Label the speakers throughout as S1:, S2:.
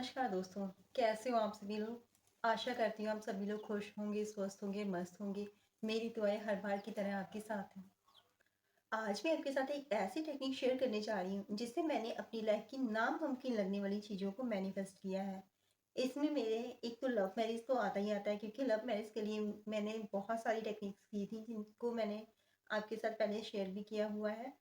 S1: नमस्कार दोस्तों, कैसे हो आप सभी लोग? आशा करती हूँ आप सभी लोग खुश होंगे, स्वस्थ होंगे, मस्त होंगे। मेरी दुआएं हर बार की तरह आपके साथ हैं। आज मैं आपके साथ एक ऐसी टेक्निक शेयर करने जा रही हूँ जिससे मैंने अपनी लाइफ की नामुमकिन लगने वाली चीज़ों को मैनिफेस्ट किया है। इसमें मेरे एक तो लव मैरिज तो आता ही आता है, क्योंकि लव मैरिज के लिए मैंने बहुत सारी टेक्निक्स की थी जिनको मैंने आपके साथ पहले शेयर भी किया हुआ है।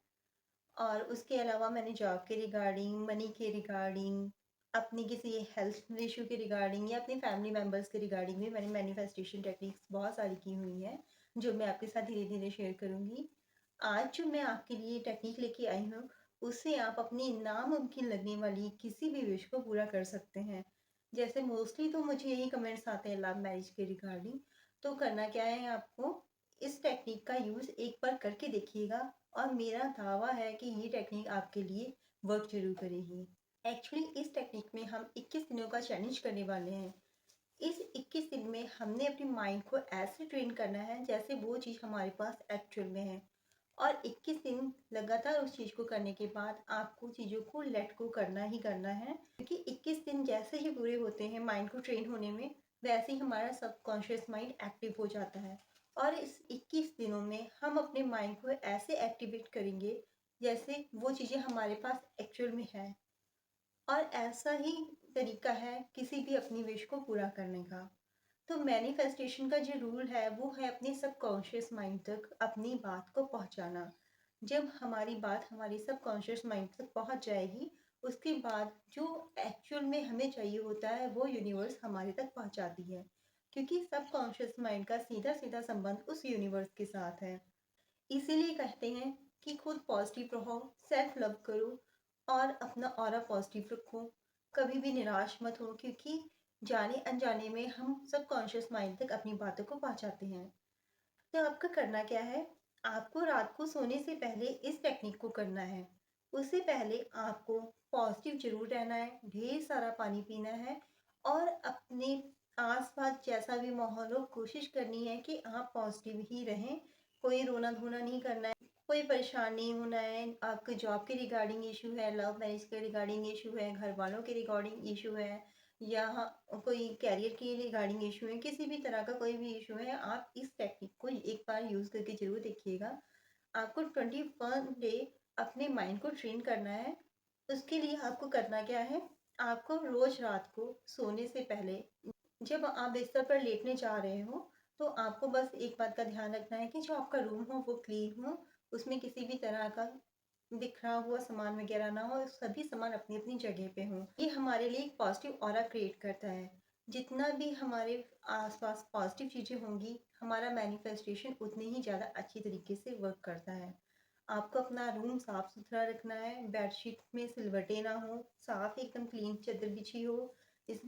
S1: और उसके अलावा मैंने जॉब के रिगार्डिंग, मनी के रिगार्डिंग, अपनी किसी हेल्थ इश्यू के रिगार्डिंग या अपने फैमिली मेंबर्स के रिगार्डिंग भी मैंने मैनिफेस्टेशन टेक्निक्स बहुत सारी की हुई हैं, जो मैं आपके साथ धीरे-धीरे शेयर करूँगी। आज जो मैं आपके लिए टेक्निक लेके आई हूँ, उससे आप अपनी नामुमकिन लगने वाली किसी भी विश को पूरा कर सकते हैं। जैसे मोस्टली तो मुझे यही कमेंट्स आते हैं लव मैरिज के रिगार्डिंग, तो करना क्या है आपको, इस टेक्निक का यूज़ एक बार करके देखिएगा और मेरा दावा है कि ये टेक्निक आपके लिए वर्क ज़रूर करेगी। एक्चुअली इस टेक्निक में हम 21 दिनों का चैलेंज करने वाले हैं। इस 21 दिन में हमने अपने माइंड को ऐसे ट्रेन करना है जैसे वो चीज़ हमारे पास एक्चुअल में है। और 21 दिन लगातार उस चीज़ को करने के बाद आपको चीज़ों को लेट गो करना ही करना है, क्योंकि 21 दिन जैसे ही पूरे होते हैं माइंड को ट्रेन होने में, वैसे ही हमारा सबकॉन्शियस माइंड एक्टिव हो जाता है। और इस 21 दिनों में हम अपने माइंड को ऐसे एक्टिवेट करेंगे जैसे वो चीज़ें हमारे पास एक्चुअल में है। और ऐसा ही तरीका है किसी भी अपनी विश को पूरा करने का। तो मैनिफेस्टेशन का जो रूल है वो है अपने सबकॉन्शियस माइंड तक अपनी बात को पहुंचाना। जब हमारी बात हमारी सबकॉन्शियस माइंड तक पहुंच जाएगी, उसके बाद जो एक्चुअल में हमें चाहिए होता है वो यूनिवर्स हमारे तक पहुंचाती है, क्योंकि सबकॉन्शियस माइंड का सीधा सीधा संबंध उस यूनिवर्स के साथ है। इसीलिए कहते हैं कि खुद पॉजिटिव रहो, सेल्फ लव करो और अपना ऑरा पॉजिटिव रखो। कभी भी निराश मत हो, क्योंकि जाने अनजाने में हम सबकॉन्शियस माइंड तक अपनी बातों को पहुंचाते हैं। तो आपका करना क्या है, आपको रात को सोने से पहले इस टेक्निक को करना है। उससे पहले आपको पॉजिटिव जरूर रहना है, ढेर सारा पानी पीना है और अपने आसपास जैसा भी माहौल हो कोशिश करनी है कि आप पॉजिटिव ही रहें। कोई रोना धोना नहीं करना है, कोई परेशान नहीं होना है। आपके जॉब के रिगार्डिंग इशू है, लव मैरिज के रिगार्डिंग इशू है, घर वालों के रिगार्डिंग इशू है, या कोई कैरियर के रिगार्डिंग इशू है, किसी भी तरह का कोई भी इशू है, आप इस टेक्निक को एक बार यूज़ करके ज़रूर देखिएगा। आपको 21 डे अपने माइंड को ट्रेन करना है। उसके लिए आपको करना क्या है, आपको रोज़ रात को सोने से पहले जब आप बिस्तर पर लेटने जा रहे हो, तो आपको बस एक बात का ध्यान रखना है कि जो आपका रूम हो वो क्लीन हो, उसमें किसी भी तरह का बिखरा हुआ सामान वगैरह ना हो, सभी सामान अपनी अपनी जगह पे हों। ये हमारे लिए एक पॉजिटिव ऑरा क्रिएट करता है। जितना भी हमारे आसपास पॉजिटिव चीज़ें होंगी, हमारा मैनिफेस्टेशन उतनी ही ज़्यादा अच्छी तरीके से वर्क करता है। आपको अपना रूम साफ सुथरा रखना है, बेडशीट में सिलवटें ना हो, साफ एकदम क्लीन चादर बिछी हो। इस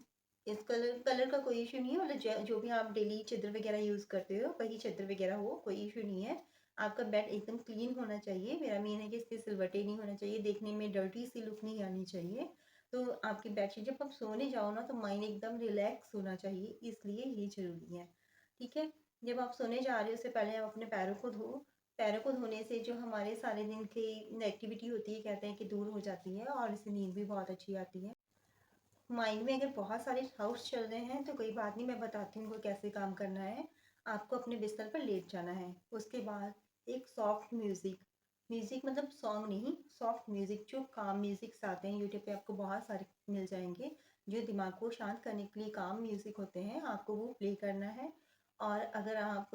S1: इस कलर का कोई इशू नहीं है, मतलब जो भी आप डेली चादर वगैरह यूज़ करते हो वही चादर वगैरह हो, कोई इशू नहीं है। आपका बेड एकदम क्लीन होना चाहिए। मेरा मेन है कि इसके सिलवटें नहीं होना चाहिए, देखने में डर्टी सी लुक नहीं आनी चाहिए। तो आपकी बेडशीट जब आप सोने जाओ ना, तो माइंड एकदम रिलैक्स होना चाहिए, इसलिए ये ज़रूरी है। ठीक है? जब आप सोने जा रहे हो उससे पहले आप अपने पैरों को धो। पैरों को धोने से जो हमारे सारे दिन की नेगेटिविटी होती है, कहते हैं कि दूर हो जाती है और इससे नींद भी बहुत अच्छी आती है। माइंड में अगर बहुत सारे थॉट्स चल रहे हैं तो कोई बात नहीं, मैं बताती हूँ उनको कैसे काम करना है। आपको अपने बिस्तर पर लेट जाना है। उसके बाद एक सॉफ्ट म्यूज़िक, म्यूज़िक मतलब सॉन्ग नहीं, सॉफ्ट म्यूज़िक, जो काम म्यूज़िक्स आते हैं यूट्यूब पे आपको बहुत सारे मिल जाएंगे, जो दिमाग को शांत करने के लिए काम म्यूज़िक होते हैं, आपको वो प्ले करना है। और अगर आप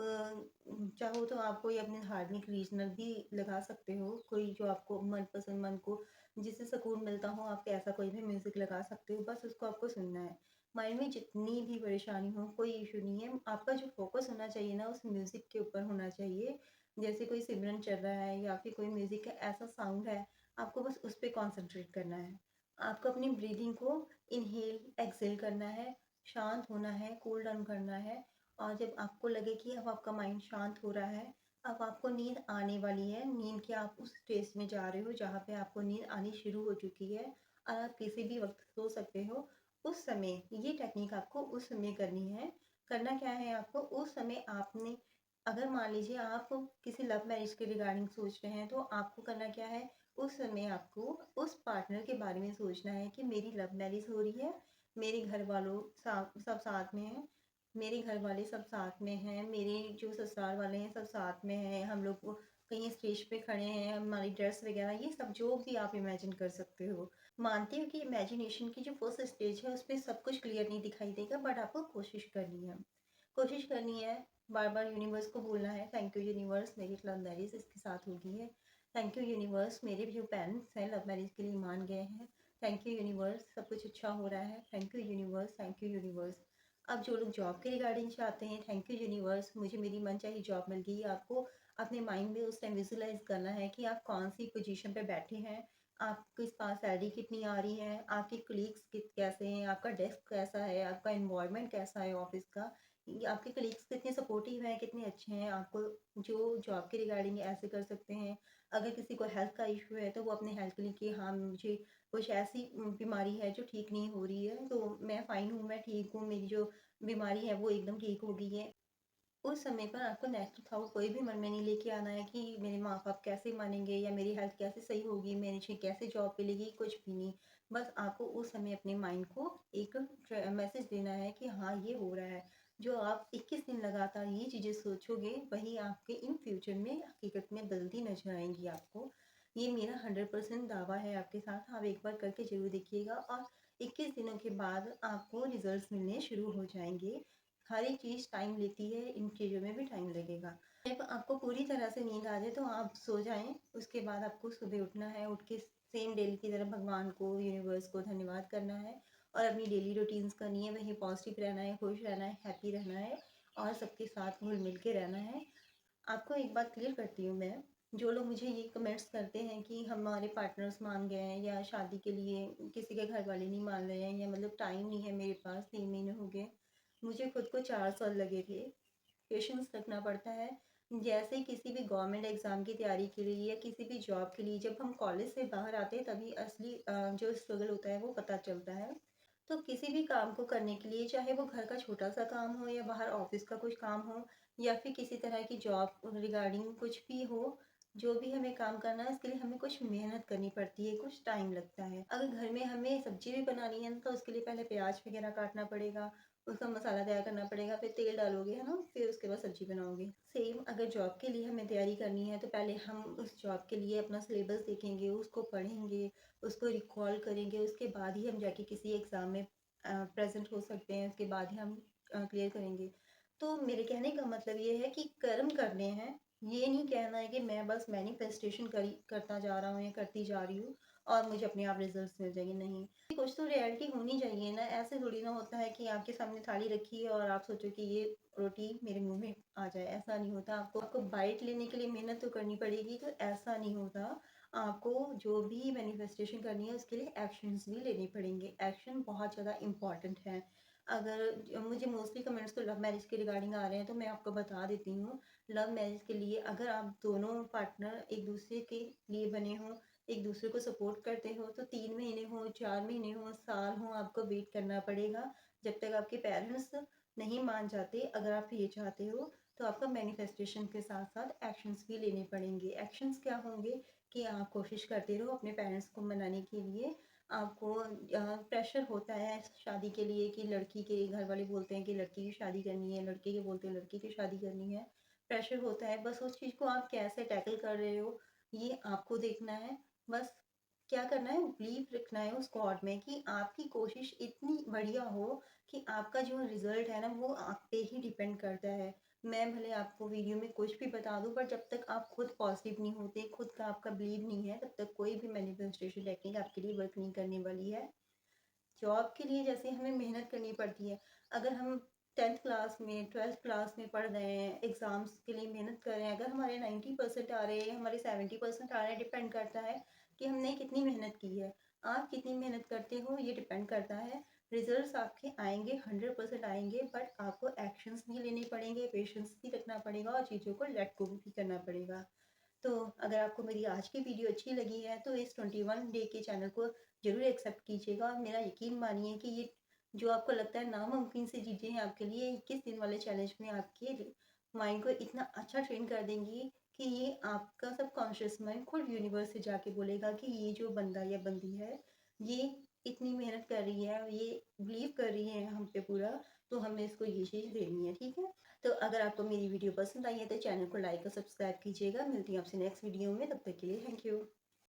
S1: चाहो तो आप कोई अपने धार्मिक रीजनल भी लगा सकते हो, कोई जो आपको मनपसंद, मन को जिससे सुकून मिलता हो, आप ऐसा कोई भी म्यूज़िक लगा सकते हो, बस उसको आपको सुनना है। माइंड में जितनी भी परेशानी हो कोई इशू नहीं है, आपका जो फ़ोकस होना चाहिए ना उस म्यूज़िक के ऊपर होना चाहिए। जैसे कोई सिमरन चल रहा है या फिर कोई म्यूज़िक का ऐसा साउंड है, आपको बस उस पे कॉन्संट्रेट करना है। आपको अपनी ब्रीथिंग को इनहेल, एक्सहेल करना है, शांत होना है, कूल डाउन करना है। और जब आपको लगे कि अब आपका माइंड शांत हो रहा है, अब आपको नींद आने वाली है, नींद के आप उस स्टेज में जा रहे हो जहाँ पे आपको नींद आनी शुरू हो चुकी है और आप किसी भी वक्त सो सकते हो, उस समय ये टेक्निक आपको उस समय करनी है। करना क्या है आपको, उस समय आपने, अगर मान लीजिए आप किसी लव मैरिज के रिगार्डिंग सोच रहे हैं, तो आपको करना क्या है, उस समय आपको उस पार्टनर के बारे में सोचना है कि मेरी लव मैरिज हो रही है, मेरे घर वालों सब साथ में हैं, मेरे घर वाले सब साथ में हैं, मेरे जो ससुराल वाले हैं सब साथ में हैं, हम लोग वो कहीं स्टेज पे खड़े हैं, हमारी ड्रेस वगैरह ये सब जो भी आप इमेजिन कर सकते हो। मानती हूँ कि इमेजिनेशन की जो फर्स्ट स्टेज है उसमें सब कुछ क्लियर नहीं दिखाई देगा, बट आपको कोशिश करनी है। कोशिश करनी है, बार-बार यूनिवर्स को बोलना है, थैंक यू यूनिवर्स मेरी लव मैरिज इसके साथ हो गई है। थैंक यू यूनिवर्स मेरे जो पेरेंट्स हैं लव मैरिज के लिए मान गए हैं। थैंक यू यूनिवर्स सब कुछ अच्छा हो रहा है। Thank you universe, thank you universe. अब जो लोग जॉब के रिगार्डिंग चाहते हैं, थैंक यू यूनिवर्स मुझे मेरी मनचाही जॉब मिल गई। आपको अपने माइंड में उस टाइम विजुअलाइज करना है कि आप कौन-सी पोजीशन पे बैठे हैं, आपके पास सैलरी कितनी आ रही है, आपके कलीग्स कैसे हैं, आपका डेस्क कैसा है, आपका एनवायरनमेंट कैसा है ऑफिस का, आपके कलीग्स कितने सपोर्टिव हैं, कितने अच्छे हैं, आपको जो जॉब के रिगार्डिंग ऐसे कर सकते हैं। अगर किसी को हेल्थ का इशू है तो वो अपने हेल्थ के लिए कि हाँ मुझे कुछ ऐसी बीमारी है जो ठीक नहीं हो रही है, तो मैं फ़ाइन हूँ, मैं ठीक हूँ, मेरी जो बीमारी है वो एकदम ठीक हो गई है। उस समय पर आपको नेगेटिव थॉट कोई भी मन में नहीं लेके आना है कि मेरे माँ-बाप कैसे मानेंगे या मेरी हेल्थ कैसे सही होगी, मुझे कैसे जॉब मिलेगी, कुछ भी नहीं। बस आपको उस समय अपने माइंड को एक मैसेज देना है कि हाँ, ये हो रहा है। जो आप 21 दिन लगातार ये चीज़ें सोचोगे, वही आपके इन फ्यूचर में हकीकत में बदलती नज़र आएँगी आपको। ये मेरा 100% दावा है आपके साथ, आप एक बार करके ज़रूर देखिएगा और 21 दिनों के बाद आपको रिज़ल्ट्स मिलने शुरू हो जाएँगे। हर एक चीज़ टाइम लेती है, इन चीज़ों में भी टाइम लगेगा। जब आपको पूरी तरह से नींद आ जाए तो आप सो जाएँ, उसके बाद आपको सुबह उठना है, उठ के सेम डेली की तरह भगवान को, यूनिवर्स को धन्यवाद करना है और अपनी डेली रूटीन्स करनी है, वही पॉजिटिव रहना है, खुश रहना है, हैप्पी रहना है और सबके साथ घुल-मिल के रहना है। आपको एक बात क्लियर करती हूँ मैं, जो लोग मुझे ये कमेंट्स करते हैं कि हमारे पार्टनर्स मान गए हैं या शादी के लिए किसी के घर वाले नहीं मान रहे हैं या मतलब टाइम नहीं है मेरे पास, 3 महीने हो गए। मुझे खुद को 4 साल लगे थे। पेशेंस रखना पड़ता है। जैसे किसी भी गवर्नमेंट एग्ज़ाम की तैयारी के लिए या किसी भी जॉब के लिए जब हम कॉलेज से बाहर आते हैं तभी असली जो स्ट्रगल होता है वो पता चलता है। तो किसी भी काम को करने के लिए चाहे वो घर का छोटा-सा काम हो या बाहर ऑफ़िस का कुछ काम हो या फिर किसी तरह की जॉब रिगार्डिंग कुछ भी हो, जो भी हमें काम करना है उसके लिए हमें कुछ मेहनत करनी पड़ती है, कुछ टाइम लगता है। अगर घर में हमें सब्ज़ी भी बनानी है ना तो उसके लिए पहले प्याज़ वग़ैरह काटना पड़ेगा, उसका मसाला तैयार करना पड़ेगा, फिर तेल डालोगे, है ना? फिर उसके बाद सब्ज़ी बनाओगे। सेम अगर जॉब के लिए हमें तैयारी करनी है तो पहले हम उस जॉब के लिए अपना सिलेबस देखेंगे, उसको पढ़ेंगे, उसको रिकॉल करेंगे, उसके बाद ही हम जाके किसी एग्ज़ाम में प्रेज़ेंट हो सकते हैं, उसके बाद ही हम क्लियर करेंगे। तो मेरे कहने का मतलब ये है कि कर्म करने हैं, ये नहीं कहना है कि मैं बस मैनिफेस्टेशन करता जा रहा हूँ या करती जा रही हूँ और मुझे अपने आप रिज़ल्ट्स मिल जाएँगे, नहीं। कुछ तो रियलिटी होनी चाहिए ना, ऐसे थोड़ी ना होता है कि आपके सामने थाली रखी है और आप सोचो कि ये रोटी मेरे मुँह में आ जाए, ऐसा नहीं होता। आपको बाइट लेने के लिए मेहनत तो करनी पड़ेगी, तो ऐसा नहीं होता। आपको जो भी मैनिफेस्टेशन करनी है उसके लिए एक्शंस भी लेने पड़ेंगे। एक्शन बहुत ज़्यादा इम्पोर्टेंट है। अगर मुझे मोस्टली कमेंट्स तो लव मैरिज के रिगार्डिंग आ रहे हैं तो मैं आपको बता देती हूँ, लव मैरिज के लिए अगर आप दोनों पार्टनर एक दूसरे के लिए बने हों, एक दूसरे को सपोर्ट करते हो तो 3 महीने हो, 4 महीने हो, साल हो आपको वेट करना पड़ेगा। जब तक आपके पेरेंट्स नहीं मान जाते, अगर आप ये चाहते हो तो आपको मैनिफेस्टेशन के साथ-साथ एक्शंस भी लेने पड़ेंगे। एक्शंस क्या होंगे कि आप कोशिश करते रहो अपने पेरेंट्स को मनाने के लिए। आपको प्रेशर होता है शादी के लिए कि लड़की के घर वाले बोलते हैं कि लड़की की शादी करनी है, लड़के के बोलते हैं लड़की की शादी करनी है। प्रेशर होता है, बस उस चीज़ को आप कैसे टैकल कर रहे हो, ये आपको देखना है। बस क्या करना है, बिलीव रखना है उस गॉड में कि आपकी कोशिश इतनी बढ़िया हो कि आपका जो रिज़ल्ट है ना वो आप पे ही डिपेंड करता है। मैं भले आपको वीडियो में कुछ भी बता दूँ, पर जब तक आप खुद पॉज़िटिव नहीं होते, खुद का आपका बिलीव नहीं है, तब तक कोई भी मैनिफेस्टेशन टेक्निक आपके लिए वर्क नहीं करने वाली है। जॉब के लिए जैसे हमें मेहनत करनी पड़ती है, अगर हम 10th क्लास में, 12th क्लास में पढ़ रहे हैं, एग्ज़ाम्स के लिए मेहनत कर रहे हैं, अगर हमारे 90% आ रहे हैं, हमारे 70% आ रहे हैं, डिपेंड करता है कि हमने कितनी मेहनत की है। आप कितनी मेहनत करते हो, ये डिपेंड करता है। रिज़ल्ट्स आपके आएँगे, 100% आएँगे, बट आपको एक्शंस भी लेने पड़ेंगे, पेशेंस भी रखना पड़ेगा और चीज़ों को लेट गो भी करना पड़ेगा। तो अगर आपको मेरी आज की वीडियो अच्छी लगी है तो इस 21 डे के चैनल को ज़रूर एक्सेप्ट कीजिएगा और मेरा यकीन मानिए कि ये जो आपको लगता है नामुमकिन सी चीज़ें हैं आपके लिए 21 दिन वाले चैलेंज में आपके माइंड को इतना अच्छा ट्रेन कर देंगी कि ये आपका सबकॉन्शियस माइंड खुद यूनिवर्स से जाके बोलेगा कि ये जो बंदा या बंदी है, ये इतनी मेहनत कर रही है, ये बिलीव कर रही है हम पे पूरा, तो हमें इसको ये चीज़ देनी है, ठीक है? तो अगर आपको मेरी वीडियो पसंद आई है तो चैनल को लाइक और सब्सक्राइब कीजिएगा। मिलती हूँ आपसे नेक्स्ट वीडियो में, तब तक के लिए थैंक यू।